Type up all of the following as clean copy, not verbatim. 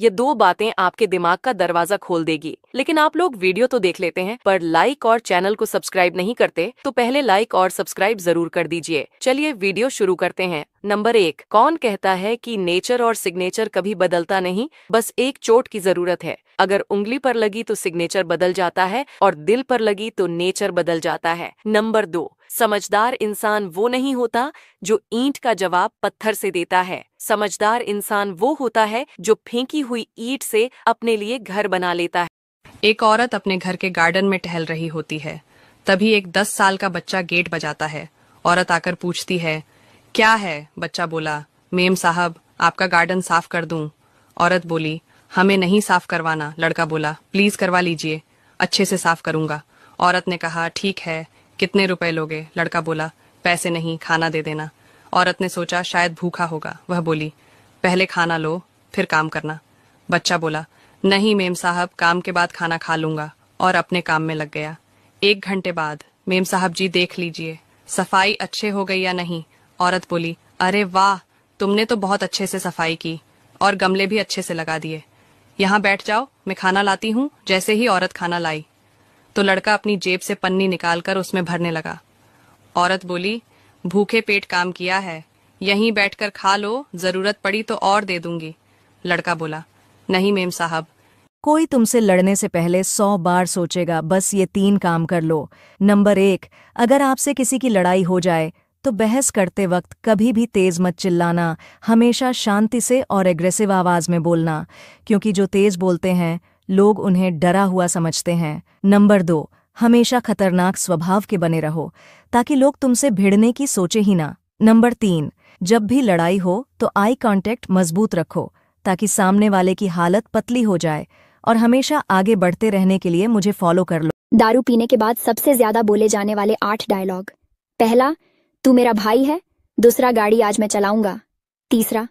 ये दो बातें आपके दिमाग का दरवाजा खोल देगी। लेकिन आप लोग वीडियो तो देख लेते हैं पर लाइक और चैनल को सब्सक्राइब नहीं करते, तो पहले लाइक और सब्सक्राइब जरूर कर दीजिए। चलिए वीडियो शुरू करते हैं। नंबर 1, कौन कहता है कि नेचर और सिग्नेचर कभी बदलता नहीं, बस एक चोट की जरूरत है। अगर उंगली पर लगी तो सिग्नेचर बदल जाता है और दिल पर लगी तो नेचर बदल जाता है। नंबर 2, समझदार इंसान वो नहीं होता जो ईंट का जवाब पत्थर से देता है। समझदार इंसान वो होता है जो फेंकी हुई ईंट से अपने लिए घर बना लेता है। एक औरत अपने घर के गार्डन में टहल रही होती है। तभी एक 10 साल का बच्चा गेट बजाता है। औरत आकर पूछती है, क्या है? बच्चा बोला, मेम साहब, आपका गार्डन साफ कर दूं? औरत बोली, हमें नहीं साफ करवाना। लड़का बोला, प्लीज करवा लीजिए, अच्छे से साफ करूंगा। औरत ने कहा, ठीक है, कितने रुपए लोगे? लड़का बोला, पैसे नहीं, खाना दे देना। औरत ने सोचा शायद भूखा होगा। वह बोली, पहले खाना लो फिर काम करना। बच्चा बोला, नहीं मेम साहब, काम के बाद खाना खा लूंगा, और अपने काम में लग गया। 1 घंटे बाद, मेम साहब जी देख लीजिए सफाई अच्छे हो गई या नहीं? औरत बोली, अरे वाह, तुमने तो बहुत अच्छे से सफाई की और गमले भी अच्छे से लगा दिए। यहाँ बैठ जाओ, मैं खाना लाती हूँ। जैसे ही औरत खाना लाई तो लड़का अपनी जेब से पन्नी निकालकर उसमें भरने लगा। औरत बोली, भूखे पेट काम किया है, यहीं बैठकर खा लो, जरूरत पड़ी तो और दे दूंगी। लड़का बोला, नहीं मेम साहब। कोई तुमसे लड़ने से पहले 100 बार सोचेगा, बस ये 3 काम कर लो। नंबर 1, अगर आपसे किसी की लड़ाई हो जाए तो बहस करते वक्त कभी भी तेज मत चिल्लाना, हमेशा शांति से और एग्रेसिव आवाज में बोलना, क्योंकि जो तेज बोलते हैं लोग उन्हें डरा हुआ समझते हैं। नंबर 2, हमेशा खतरनाक स्वभाव के बने रहो ताकि लोग तुमसे भिड़ने की सोचे ही ना। नंबर 3, जब भी लड़ाई हो तो आई कांटेक्ट मजबूत रखो ताकि सामने वाले की हालत पतली हो जाए। और हमेशा आगे बढ़ते रहने के लिए मुझे फॉलो कर लो। दारू पीने के बाद सबसे ज्यादा बोले जाने वाले 8 डायलॉग। पहला, तू मेरा भाई है। दूसरा, गाड़ी आज मैं चलाऊंगा। तीसरा,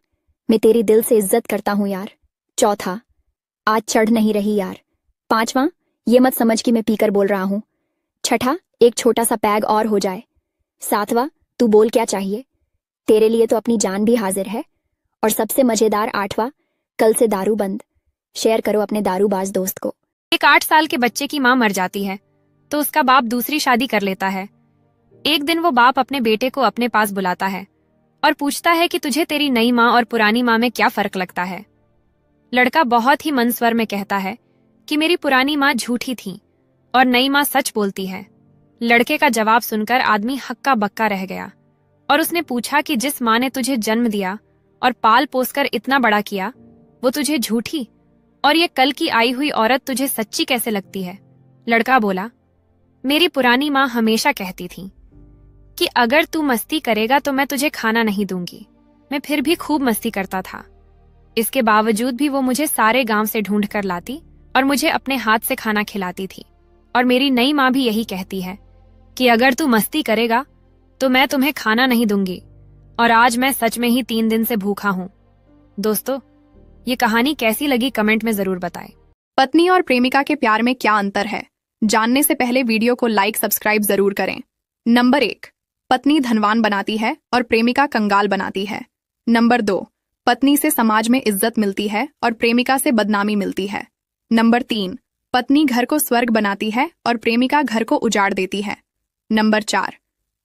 मैं तेरी दिल से इज्जत करता हूं यार। चौथा, आज चढ़ नहीं रही यार। पांचवा, ये मत समझ कि मैं पीकर बोल रहा हूं। छठा, एक छोटा सा पैग और हो जाए। सातवां, तू बोल क्या चाहिए, तेरे लिए तो अपनी जान भी हाजिर है। और सबसे मजेदार 8वां, कल से दारू बंद। शेयर करो अपने दारूबाज दोस्त को। एक 8 साल के बच्चे की माँ मर जाती है तो उसका बाप दूसरी शादी कर लेता है। एक दिन वो बाप अपने बेटे को अपने पास बुलाता है और पूछता है कि तुझे तेरी नई माँ और पुरानी माँ में क्या फर्क लगता है। लड़का बहुत ही मंद स्वर में कहता है कि मेरी पुरानी माँ झूठी थी और नई माँ सच बोलती है। लड़के का जवाब सुनकर आदमी हक्का बक्का रह गया और उसने पूछा कि जिस माँ ने तुझे जन्म दिया और पाल पोसकर इतना बड़ा किया, वो तुझे झूठी और ये कल की आई हुई औरत तुझे सच्ची कैसे लगती है? लड़का बोला, मेरी पुरानी माँ हमेशा कहती थी कि अगर तू मस्ती करेगा तो मैं तुझे खाना नहीं दूंगी। मैं फिर भी खूब मस्ती करता था। इसके बावजूद भी वो मुझे सारे गांव से ढूंढ कर लाती और मुझे अपने हाथ से खाना खिलाती थी। और मेरी नई माँ भी यही कहती है कि अगर तू मस्ती करेगा तो मैं तुम्हें खाना नहीं दूंगी। और आज मैं सच में ही 3 दिन से भूखा हूँ। दोस्तों, ये कहानी कैसी लगी कमेंट में जरूर बताएं। पत्नी और प्रेमिका के प्यार में क्या अंतर है, जानने से पहले वीडियो को लाइक सब्सक्राइब जरूर करें। नंबर 1, पत्नी धनवान बनाती है और प्रेमिका कंगाल बनाती है। नंबर 2, पत्नी से समाज में इज्जत मिलती है और प्रेमिका से बदनामी मिलती है। नंबर 3, पत्नी घर को स्वर्ग बनाती है और प्रेमिका घर को उजाड़ देती है। नंबर 4,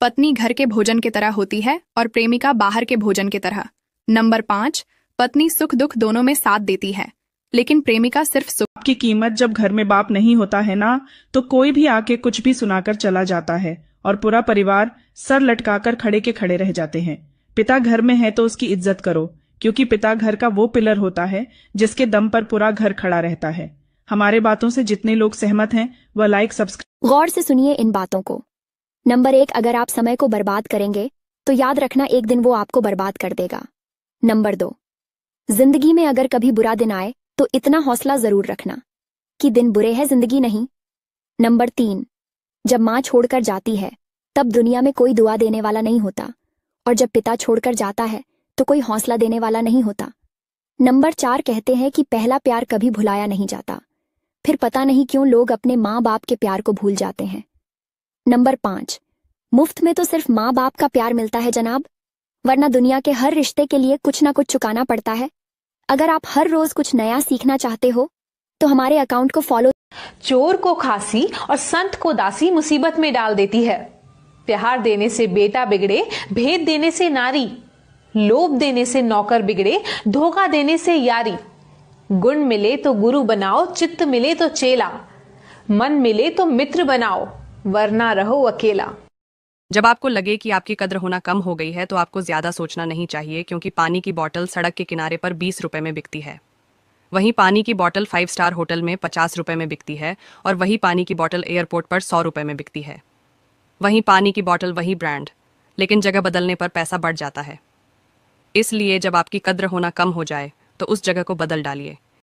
पत्नी घर के भोजन की तरह होती है और प्रेमिका बाहर के भोजन की तरह। नंबर 5, पत्नी सुख दुख दोनों में साथ देती है, लेकिन प्रेमिका सिर्फ सुख की कीमत जब घर में बाप नहीं होता है ना, तो कोई भी आके कुछ भी सुनाकर चला जाता है और पूरा परिवार सर लटकाकर खड़े के खड़े रह जाते हैं। पिता घर में है तो उसकी इज्जत करो, क्योंकि पिता घर का वो पिलर होता है जिसके दम पर पूरा घर खड़ा रहता है। हमारे बातों से जितने लोग सहमत हैं वह लाइक सब्सक्राइब। गौर से सुनिए इन बातों को। नंबर 1, अगर आप समय को बर्बाद करेंगे तो याद रखना एक दिन वो आपको बर्बाद कर देगा। नंबर 2, जिंदगी में अगर कभी बुरा दिन आए तो इतना हौसला जरूर रखना कि दिन बुरे हैं, जिंदगी नहीं। नंबर 3, जब माँ छोड़कर जाती है तब दुनिया में कोई दुआ देने वाला नहीं होता, और जब पिता छोड़कर जाता है तो कोई हौसला देने वाला नहीं होता। नंबर 4, कहते हैं कि पहला प्यार कभी भुलाया नहीं जाता, फिर पता नहीं क्यों लोग अपने माँ बाप के प्यार को भूल जाते हैं। नंबर 5, मुफ्त में तो सिर्फ माँ बाप का प्यार मिलता है जनाब, वरना दुनिया के हर रिश्ते के लिए कुछ ना कुछ चुकाना पड़ता है। अगर आप हर रोज कुछ नया सीखना चाहते हो तो हमारे अकाउंट को फॉलो। चोर को खांसी और संत को दासी मुसीबत में डाल देती है। प्यार देने से बेटा बिगड़े, भेद देने से नारी, लोभ देने से नौकर बिगड़े, धोखा देने से यारी। गुण मिले तो गुरु बनाओ, चित्त मिले तो चेला, मन मिले तो मित्र बनाओ, वरना रहो अकेला। जब आपको लगे कि आपकी कद्र होना कम हो गई है तो आपको ज्यादा सोचना नहीं चाहिए, क्योंकि पानी की बोतल सड़क के किनारे पर 20 रुपए में बिकती है। वहीं पानी की बोतल 5 स्टार होटल में 50 रुपए में बिकती है, और वही पानी की बोतल एयरपोर्ट पर 100 रुपए में बिकती है। वहीं पानी की बोतल वही ब्रांड, लेकिन जगह बदलने पर पैसा बढ़ जाता है। इसलिए जब आपकी कद्र होना कम हो जाए तो उस जगह को बदल डालिए।